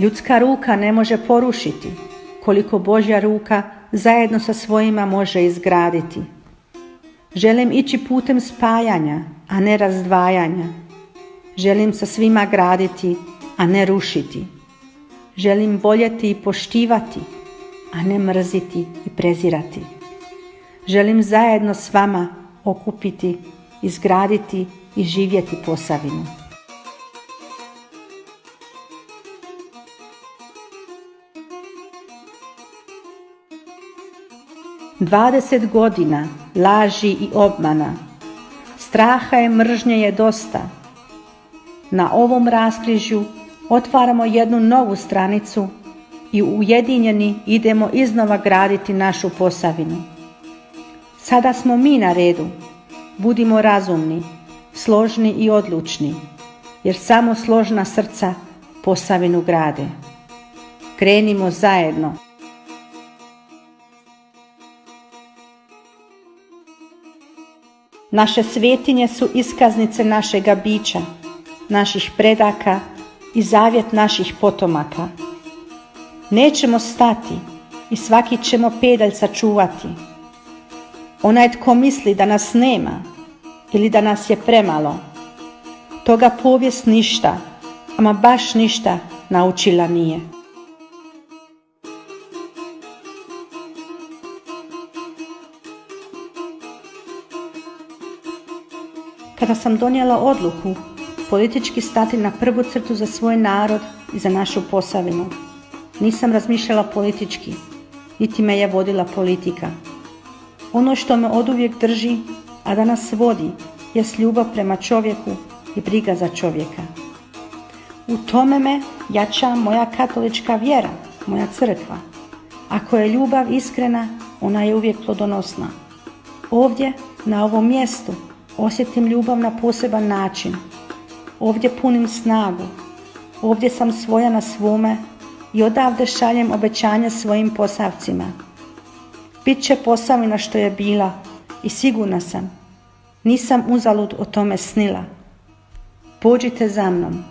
Ljudska ruka ne može porušiti, koliko Božja ruka zajedno sa svojima može izgraditi. Želim ići putem spajanja, a ne razdvajanja. Želim sa svima graditi, a ne rušiti. Želim voljeti i poštivati, a ne mrziti i prezirati. Želim zajedno s vama okupiti, izgraditi i živjeti Posavinu. Dvadeset godina laži i obmana, straha i mržnje je dosta. Na ovom raskrižju otvaramo jednu novu stranicu i ujedinjeni idemo iznova graditi našu Posavinu. Sada smo mi na redu. Budimo razumni, složni i odlučni, jer samo složna srca Posavinu grade. Krenimo zajedno. Naše svetinje su iskaznice našega bića, naših predaka i zavjet naših potomaka. Nećemo stati i svaki ćemo pedalj sačuvati. Onaj tko misli da nas nema ili da nas je premalo, toga povijest ništa, ama baš ništa naučila nije. Kada sam donijela odluku politički stati na prvu crtu za svoj narod i za našu Posavinu, nisam razmišljala politički, niti me je vodila politika. Ono što me oduvijek drži, a danas vodi, jest ljubav prema čovjeku i briga za čovjeka. U tome me jača moja katolička vjera, moja crkva. Ako je ljubav iskrena, ona je uvijek plodonosna. Ovdje, na ovom mjestu, osjetim ljubav na poseban način. Ovdje punim snagu. Ovdje sam svoja na svome i odavde šaljem obećanja svojim Posavcima. Bit će Posavina što je bila i sigurna sam, nisam uzalud o tome snila. Pođite za mnom.